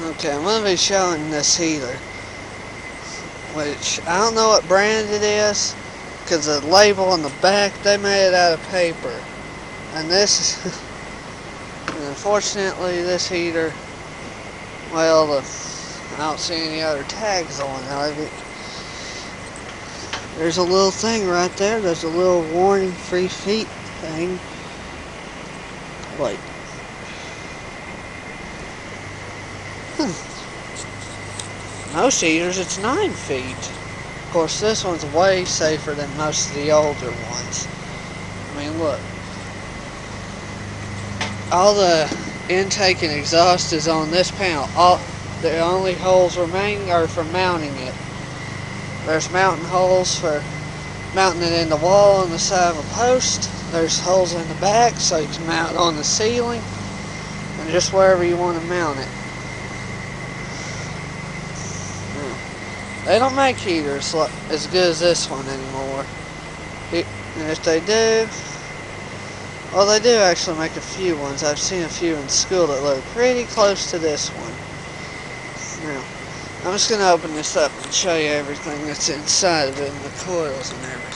Okay, I'm going to be showing this heater, which I don't know what brand it is, because the label on the back, they made it out of paper. And this is, and unfortunately this heater, well, I don't see any other tags on it. There's a little thing right there, there's a little warning free feet thing. Wait. Most heaters, it's 9 feet. Of course, this one's way safer than most of the older ones. I mean, look. All the intake and exhaust is on this panel. The only holes remaining are for mounting it. There's mounting holes for mounting it in the wall on the side of a post. There's holes in the back so you can mount it on the ceiling. And just wherever you want to mount it. They don't make heaters as good as this one anymore. And if they do, well, they do actually make a few ones. I've seen a few in school that look pretty close to this one. Now, I'm just going to open this up and show you everything that's inside of it and the coils and everything.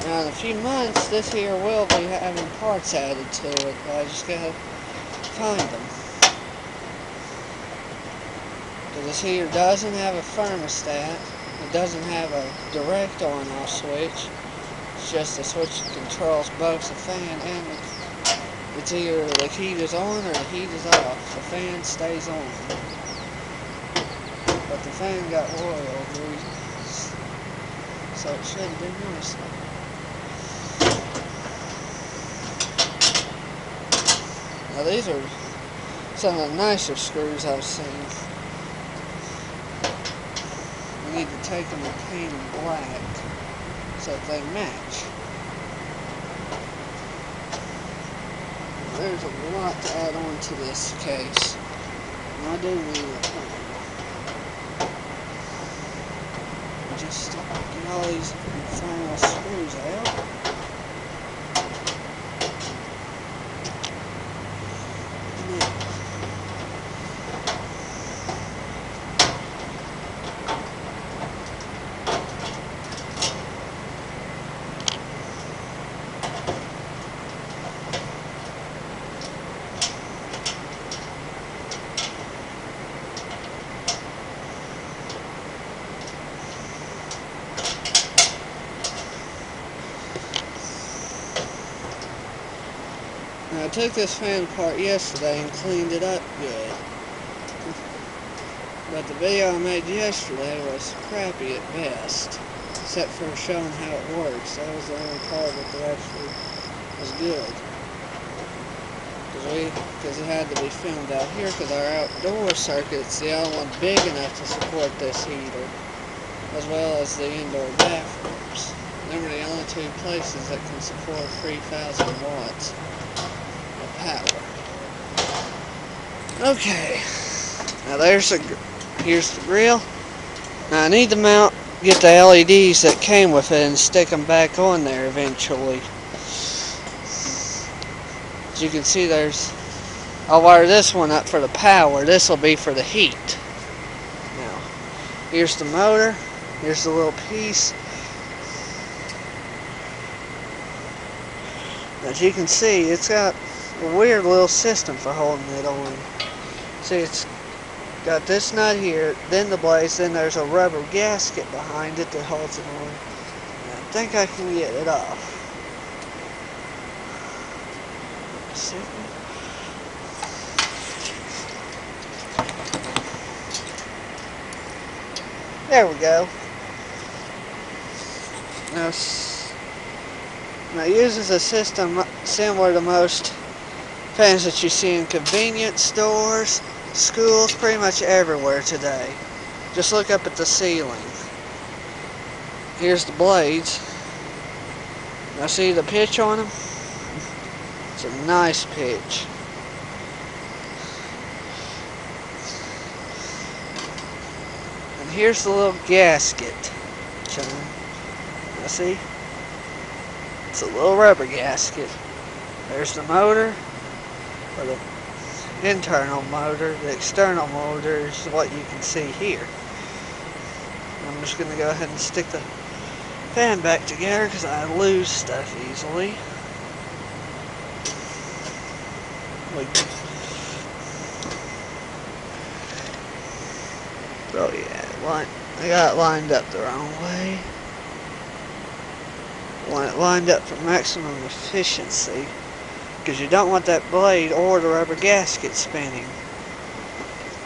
Now, in a few months, this here will be having parts added to it, but I just gotta find them. Because this heater doesn't have a thermostat, it doesn't have a direct on-off switch, it's just a switch that controls both the fan and it's either the heat is on or the heat is off. The fan stays on. But the fan got oil grease, so it shouldn't be nice. Now these are some of the nicer screws I've seen. You need to take them and paint them black so that they match. There's a lot to add on to this case. And I do need a plan. Just get all these final screws out. Now, I took this fan apart yesterday and cleaned it up good. But the video I made yesterday was crappy at best, except for showing how it works. That was the only part of it that actually was good. Because it had to be filmed out here, because our outdoor circuit's the only one big enough to support this heater, as well as the indoor bathrooms. Them are the only two places that can support 3,000 watts. Power. Okay, now here's the grill. Now I need to get the LEDs that came with it and stick them back on there eventually. As you can see, I'll wire this one up for the power. This will be for the heat. Now, here's the motor. Here's the little piece. As you can see, it's got a weird little system for holding it on. See, it's got this nut here, then the blades, then there's a rubber gasket behind it that holds it on. And I think I can get it off. There we go. Now it uses a system similar to most fans that you see in convenience stores, schools, pretty much everywhere today. Just look up at the ceiling. Here's the blades. Now see the pitch on them? It's a nice pitch. And here's the little gasket. Now see? It's a little rubber gasket. There's the motor, or the internal motor. The external motor is what you can see here. I'm just going to go ahead and stick the fan back together because I lose stuff easily. Oh yeah, I got it lined up the wrong way. I want it lined up for maximum efficiency because you don't want that blade or the rubber gasket spinning.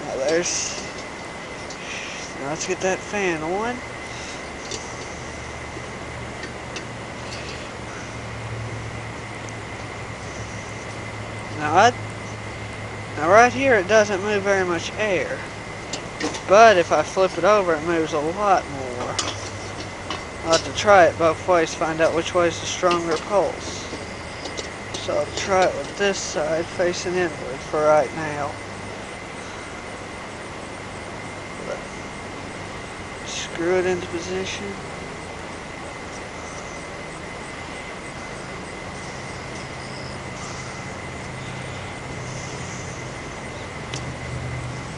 Now let's get that fan on. Now right here it doesn't move very much air, but if I flip it over it moves a lot more. I'll have to try it both ways, find out which way is the stronger pulse. So I'll try it with this side facing inward for right now. Screw it into position.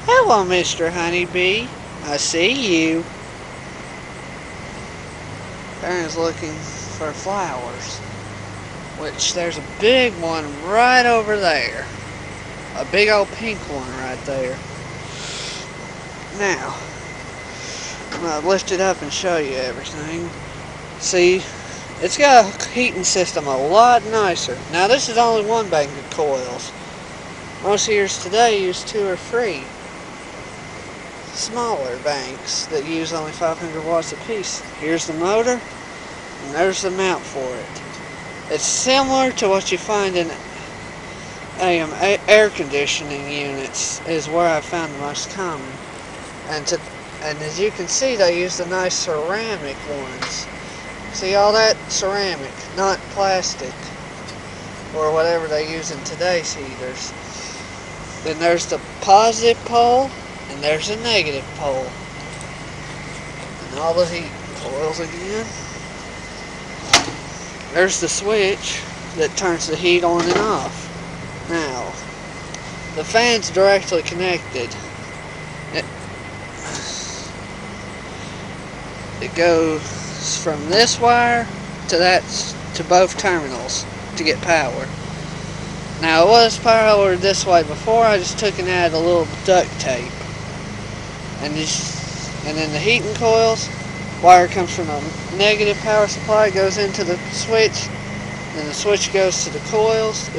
Hello, Mr. Honeybee. I see you. Aaron's looking for flowers, which there's a big one right over there. A big old pink one right there. Now, I'm going to lift it up and show you everything. See, it's got a heating system a lot nicer. Now, this is only one bank of coils. Most heaters today use 2 or 3 smaller banks that use only 500 watts apiece. Here's the motor, and there's the mount for it. It's similar to what you find in air conditioning units, is where I found the most common. And as you can see, they use the nice ceramic ones. See all that? Ceramic, not plastic, or whatever they use in today's heaters. Then there's the positive pole, and there's a negative pole. And all the heat coils again. There's the switch that turns the heat on and off. Now, the fan's directly connected. It goes from this wire to both terminals to get power. Now, it was powered this way before. I just took and added a little duct tape. And then the heating coils, wire comes from a negative power supply, goes into the switch, then the switch goes to the coils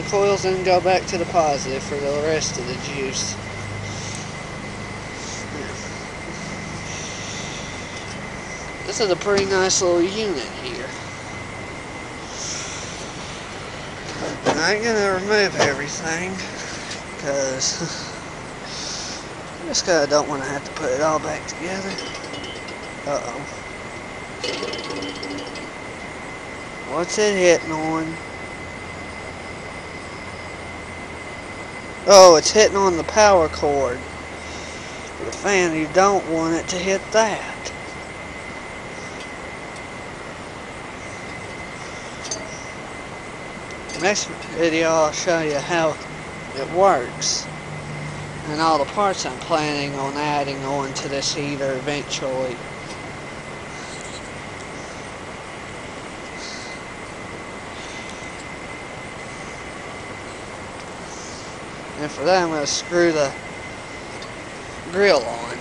then go back to the positive for the rest of the juice. This is a pretty nice little unit here. I ain't gonna remove everything because I just kinda don't want to have to put it all back together. Uh-oh. What's it hitting on? Oh, it's hitting on the power cord for the fan. You don't want it to hit that. Next video I'll show you how it works and all the parts I'm planning on adding on to this heater eventually. And for that I'm going to screw the grill on.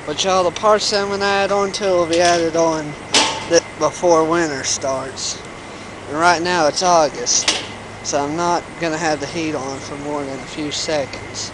But all the parts that I'm going to add on to will be added on before winter starts. And right now it's August, so I'm not going to have the heat on for more than a few seconds.